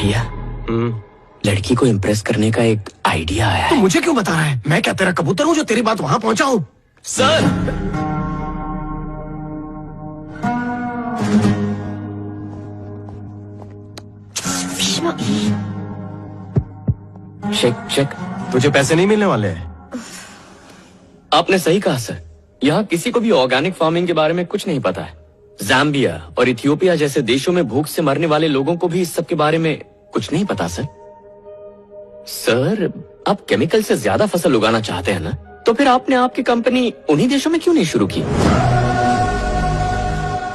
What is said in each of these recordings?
भैया, लड़की को इम्प्रेस करने का एक आइडिया आया तो है। मुझे क्यों बता रहा है? मैं क्या तेरा कबूतर हूँ जो तेरी बात वहां पहुंचाऊं? Sir, check check. तुझे पैसे नहीं मिलने वाले हैं। आपने सही कहा सर, यहाँ किसी को भी ऑर्गेनिक फार्मिंग के बारे में कुछ नहीं पता है। जाम्बिया और इथियोपिया जैसे देशों में भूख से मरने वाले लोगों को भी इस सब के बारे में कुछ नहीं पता सर। सर, आप केमिकल से ज्यादा फसल उगाना चाहते हैं ना, तो फिर आपने आपकी कंपनी उन्हीं देशों में क्यों नहीं शुरू की?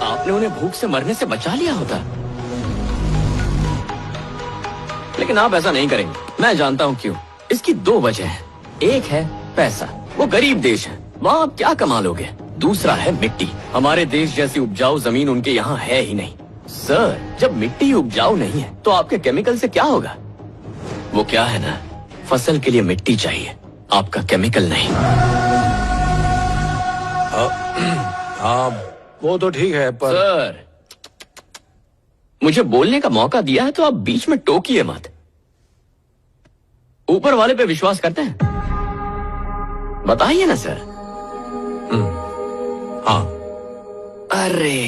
आपने उन्हें भूख से मरने से बचा लिया होता। लेकिन आप ऐसा नहीं करेंगे, मैं जानता हूं क्यों। इसकी दो वजह है। एक है पैसा, वो गरीब देश है, वहां आप क्या कमा लोगे। दूसरा है मिट्टी, हमारे देश जैसी उपजाऊ जमीन उनके यहाँ है ही नहीं। सर, जब मिट्टी उपजाऊ नहीं है तो आपके केमिकल से क्या होगा? वो क्या है ना, फसल के लिए मिट्टी चाहिए, आपका केमिकल नहीं। हाँ, वो तो ठीक है, पर सर, मुझे बोलने का मौका दिया है तो आप बीच में टोकिए मत। ऊपर वाले पे विश्वास करते हैं? बताइए ना सर। हाँ। अरे,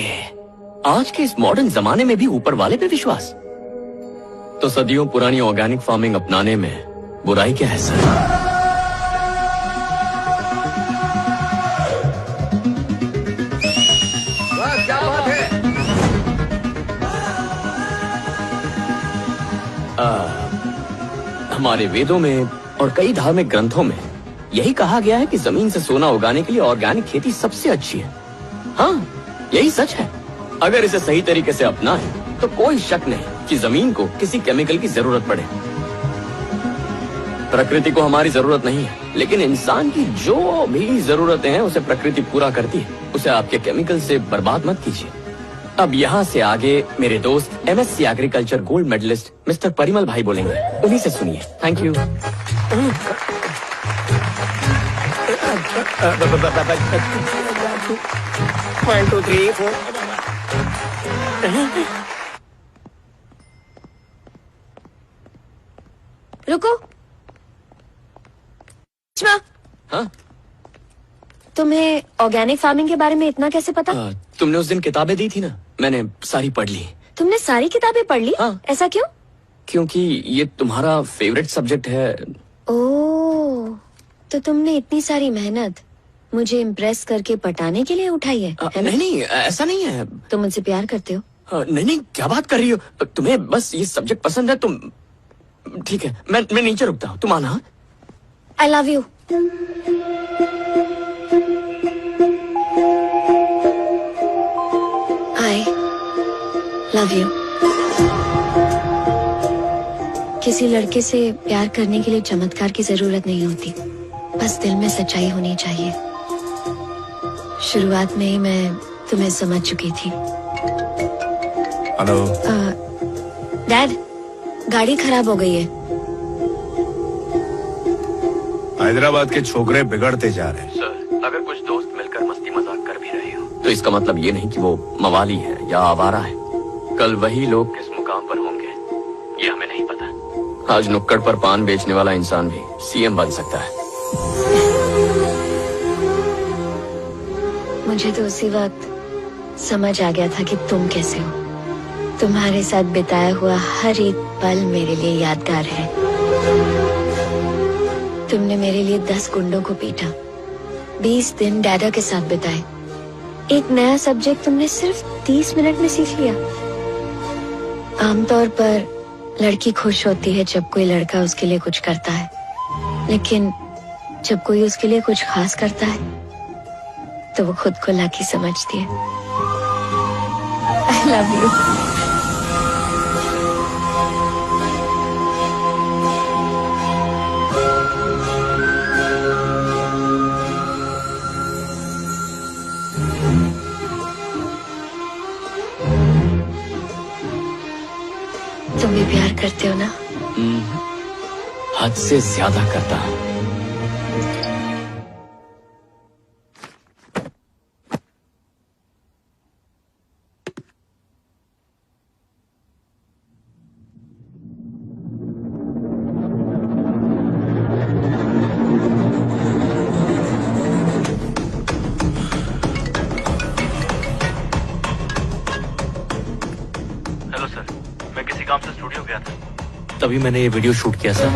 आज के इस मॉडर्न जमाने में भी ऊपर वाले पे विश्वास? तो सदियों पुरानी ऑर्गेनिक फार्मिंग अपनाने में बुराई क्या है सर? क्या बात है? हमारे वेदों में और कई धार्मिक ग्रंथों में यही कहा गया है कि जमीन से सोना उगाने के लिए ऑर्गेनिक खेती सबसे अच्छी है। हाँ, यही सच है। अगर इसे सही तरीके से अपनाएं तो कोई शक नहीं कि जमीन को किसी केमिकल की जरूरत पड़े। प्रकृति को हमारी जरूरत नहीं है, लेकिन इंसान की जो भी जरूरतें हैं उसे प्रकृति पूरा करती है। उसे आपके केमिकल से बर्बाद मत कीजिए। अब यहाँ से आगे मेरे दोस्त MSc agriculture gold medallist mister Parimal भाई बोलेंगे, उन्हीं से सुनिए। Thank you. One, two, three, four. रुको। हाँ? तुम्हें ऑर्गेनिक फार्मिंग के बारे में इतना कैसे पता? तुमने उस दिन किताबें दी थी ना, मैंने सारी पढ़ ली। तुमने सारी किताबें पढ़ ली? हाँ। ऐसा क्यों? क्योंकि ये तुम्हारा फेवरेट सब्जेक्ट है। ओह, तो तुमने इतनी सारी मेहनत मुझे इम्प्रेस करके पटाने के लिए उठाई है ना? नहीं नहीं, ऐसा नहीं है। तुम मुझसे प्यार करते हो? नहीं नहीं, क्या बात कर रही हो? तुम्हें बस ये सब्जेक्ट पसंद है। तुम ठीक है, मैं नीचे रुकता हूँ, तुम आना। I love you. I love you. किसी लड़के से प्यार करने के लिए चमत्कार की जरूरत नहीं होती, बस दिल में सच्चाई होनी चाहिए। शुरुआत में ही मैं तुम्हें समझ चुकी थी। हेलो। डैड, गाड़ी खराब हो गई है। हैदराबाद के छोकरे बिगड़ते जा रहे हैं। सर, अगर कुछ दोस्त मिलकर मस्ती मजाक कर भी रहे हो तो इसका मतलब ये नहीं कि वो मवाली है या आवारा है। कल वही लोग किस मुकाम पर होंगे ये हमें नहीं पता। आज नुक्कड़ पर पान बेचने वाला इंसान भी CM बन सकता है। मुझे तो उसी वक्त समझ आ गया था कि तुम कैसे हो। तुम्हारे साथ बिताया हुआ हर एक पल मेरे लिए यादगार है। तुमने मेरे लिए 10 गुंडों को पीटा, 20 दिन डैडा के साथ बिताए। एक नया सब्जेक्ट तुमने सिर्फ 30 मिनट में सीख लिया। आमतौर पर लड़की खुश होती है जब कोई लड़का उसके लिए कुछ करता है, लेकिन जब कोई उसके लिए कुछ खास करता है तो वो खुद को लकी समझती है। I love you. तुम भी प्यार करते हो ना? हद से ज्यादा करता हूँ। काम से स्टूडियो गया था। तभी मैंने ये वीडियो शूट किया सर।